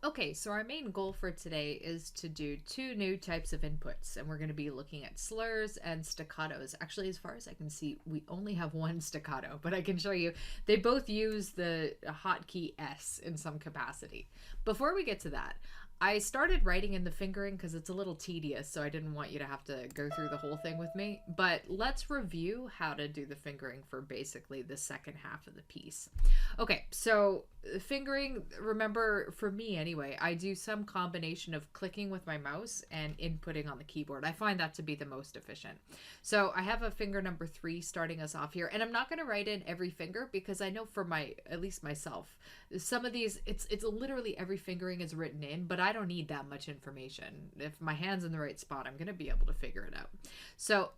Okay, so our main goal for today is to do two new types of inputs, and we're going to be looking at slurs and staccatos. Actually, as far as I can see, we only have one staccato, but I can show you they both use the hotkey S in some capacity. Before we get to that, I started writing in the fingering because it's a little tedious, so I didn't want you to have to go through the whole thing with me. But let's review how to do the fingering for basically the second half of the piece. Okay, so fingering, remember, for me anyway, I do some combination of clicking with my mouse and inputting on the keyboard. I find that to be the most efficient. So I have a finger number 3 starting us off here, and I'm not going to write in every finger because I know for at least myself, some of these, it's literally every fingering is written in, but I don't need that much information. If my hand's in the right spot, I'm going to be able to figure it out. So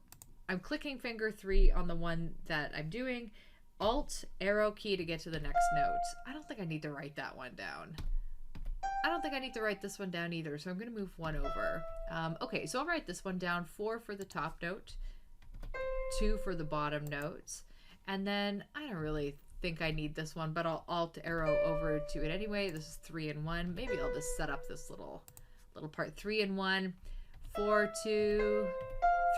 I'm clicking finger 3 on the one that I'm doing. Alt, arrow key to get to the next note. I don't think I need to write that one down. I don't think I need to write this one down either, so I'm going to move one over. Okay, so I'll write this one down. 4 for the top note, 2 for the bottom notes, and then I don't really think I need this one, but I'll alt arrow over to it anyway. This is 3 and 1. Maybe I'll just set up this little part. 3 and 1, 4, 2,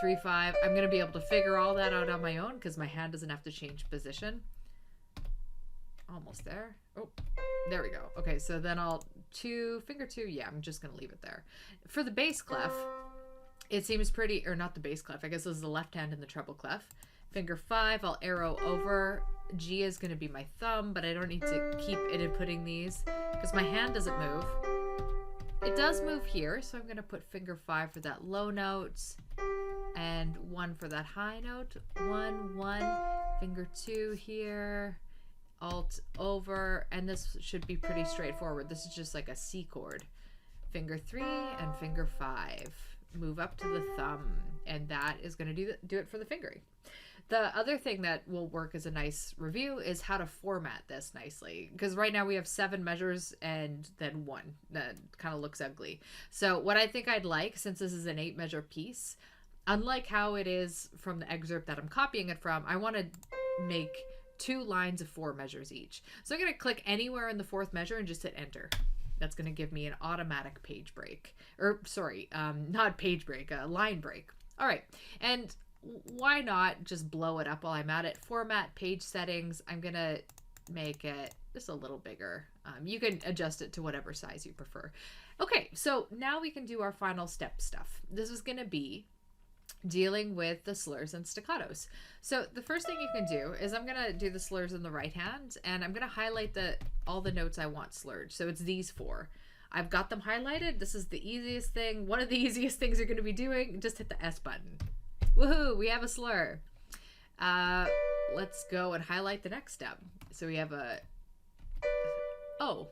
3, 5. I'm going to be able to figure all that out on my own because my hand doesn't have to change position. Almost there. Oh, there we go. Okay, so then I'll finger 2. Yeah, I'm just going to leave it there. For the bass clef, it seems pretty, or not the bass clef. I guess this is the left hand in the treble clef. Finger 5, I'll arrow over. G is going to be my thumb, but I don't need to keep inputting these because my hand doesn't move. It does move here, so I'm going to put finger 5 for that low note and 1 for that high note. 1, 1, finger 2 here, alt over, and this should be pretty straightforward. This is just like a C chord. Finger 3 and finger 5. Move up to the thumb, and that is going to do it for the fingering. The other thing that will work as a nice review is how to format this nicely. Because right now we have 7 measures and then 1. That kind of looks ugly. So what I think I'd like, since this is an 8 measure piece, unlike how it is from the excerpt that I'm copying it from, I want to make 2 lines of 4 measures each. So I'm going to click anywhere in the 4th measure and just hit enter. That's going to give me an automatic page break. Or, sorry, not page break, a line break. All right. And why not just blow it up while I'm at it? Format, page settings. I'm going to make it just a little bigger. You can adjust it to whatever size you prefer. Okay, so now we can do our final step stuff. This is going to be dealing with the slurs and staccatos. So the first thing you can do is I'm going to do the slurs in the right hand, and I'm going to highlight all the notes I want slurred. So it's these 4. I've got them highlighted. This is the easiest thing. One of the easiest things you're going to be doing. Just hit the S button. Woohoo, we have a slur. Let's go and highlight the next step. So we have oh,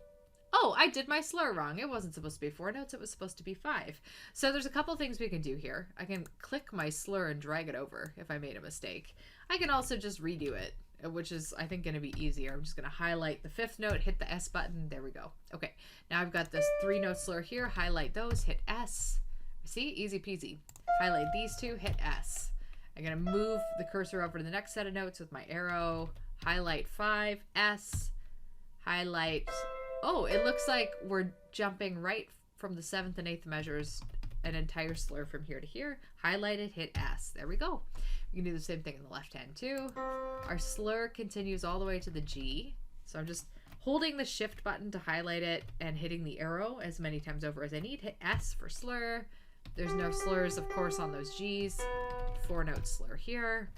I did my slur wrong. It wasn't supposed to be 4 notes. It was supposed to be 5. So there's a couple things we can do here. I can click my slur and drag it over if I made a mistake. I can also just redo it, which is, I think, going to be easier. I'm just going to highlight the 5th note, hit the S button. There we go. Okay, now I've got this 3 note slur here. Highlight those, hit S. See, easy peasy. Highlight these 2, hit S. I'm going to move the cursor over to the next set of notes with my arrow. Highlight 5, S. Highlight. Oh, it looks like we're jumping right from the 7th and 8th measures, an entire slur from here to here. Highlight it, hit S. There we go. You can do the same thing in the left hand too. Our slur continues all the way to the G. So I'm just holding the shift button to highlight it and hitting the arrow as many times over as I need. Hit S for slur. There's no slurs, of course, on those G's. 4 note slur here.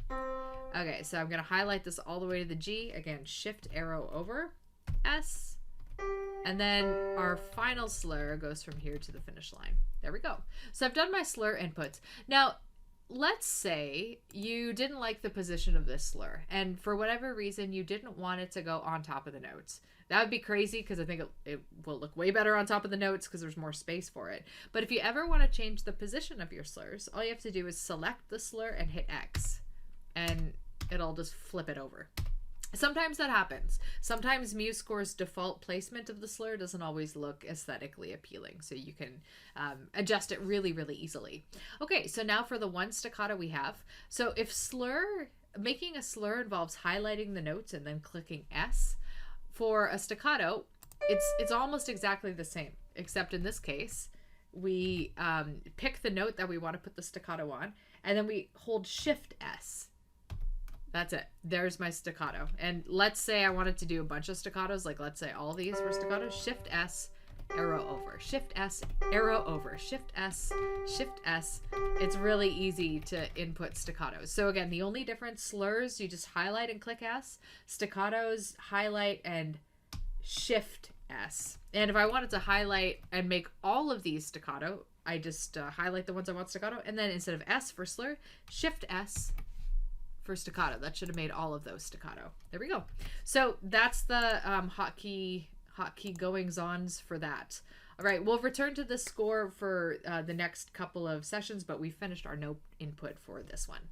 Okay, so I'm going to highlight this all the way to the G. Again, shift arrow over, S. And then our final slur goes from here to the finish line. There we go. So I've done my slur inputs. Now, let's say you didn't like the position of this slur, and for whatever reason, you didn't want it to go on top of the notes. That would be crazy because I think it will look way better on top of the notes because there's more space for it. But if you ever want to change the position of your slurs, all you have to do is select the slur and hit X, and it'll just flip it over. Sometimes that happens. Sometimes Musescore's default placement of the slur doesn't always look aesthetically appealing, so you can adjust it really, really easily. Okay, so now for the one staccato we have. So if making a slur involves highlighting the notes and then clicking S, for a staccato, it's almost exactly the same. except in this case, we pick the note that we want to put the staccato on, and then we hold Shift S. That's it. There's my staccato. And let's say I wanted to do a bunch of staccatos, like let's say all these were staccatos. Shift S, arrow over. Shift S, arrow over. Shift S, Shift S. It's really easy to input staccatos. So again, the only difference, slurs, you just highlight and click S. Staccatos, highlight and Shift S. And if I wanted to highlight and make all of these staccato, I just highlight the ones I want staccato, and then instead of S for slur, Shift S for staccato. That should have made all of those staccato. There we go. So that's the hotkey goings-ons for that. All right, we'll return to the score for the next couple of sessions, but we finished our note input for this one.